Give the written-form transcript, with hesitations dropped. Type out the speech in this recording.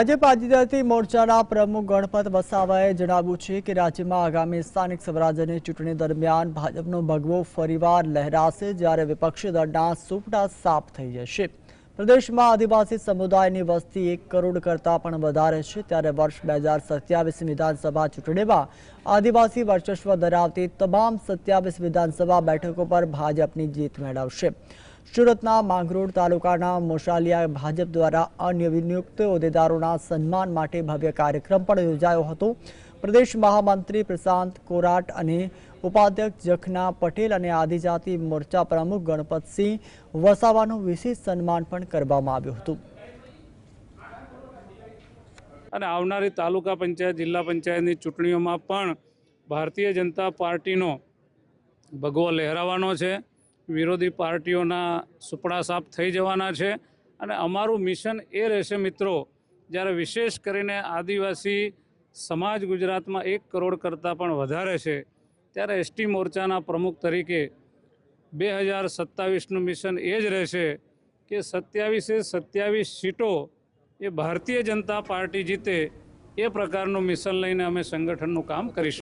ભાજપ આદિજાતિ મોરચાના પ્રમુખ ગણપત વસાવાએ જણાવ્યું છે કે રાજ્યમાં આગામી સ્થાનિક સ્વરાજ્યની ચૂંટણી દરમિયાન ભાજપનો ભગવો ફરીવાર લહેરાશે, જ્યારે વિપક્ષી દળના સુપડા સાફ થઈ જશે। પ્રદેશમાં આદિવાસી સમુદાયની વસ્તી 1 કરોડ કરતાં પણ વધારે છે, ત્યારે વર્ષ 2027 વિધાનસભા ચૂંટણીમાં આદિવાસી વર્ચસ્વ ધરાવતી તમામ 27 વિધાનસભા બેઠકો પર ભાજપની જીત મેળવશે। સુરતના માંગરોળ તાલુકાના મોશાલિયા ભાજપ દ્વારા અનવનિયુક્ત હોદ્દેદારોના સન્માન માટે ભવ્ય કાર્યક્રમ પણ યોજાયો હતો। પ્રદેશ મહામંત્રી પ્રશાંત કોરાટ અને ઉપાધ્યક્ષ જખના પટેલ અને આદિજાતિ મોરચા પ્રમુખ ગણપતસિંહ વસાવાનું વિશેષ સન્માન પણ કરવામાં આવ્યું હતું। અને આવનારી તાલુકા પંચાયત જિલ્લા પંચાયતની ચૂંટણીઓમાં પણ ભારતીય જનતા પાર્ટીનો ભગવો લહેરાવાનો છે। વિરોધી પાર્ટીઓના સુપડા સાફ થઈ જવાના છે અને અમારું મિશન એ રહેશે મિત્રો, જ્યારે વિશેષ કરીને આદિવાસી સમાજ ગુજરાતમાં 1 કરોડ કરતાં પણ વધારે છે, ત્યારે એસટી મોરચાના પ્રમુખ તરીકે 2027નું મિશન એ જ રહેશે કે 27 સીટો એ ભારતીય જનતા પાર્ટી જીતે, એ પ્રકારનું મિશન લઈને અમે સંગઠનનું કામ કરીશું।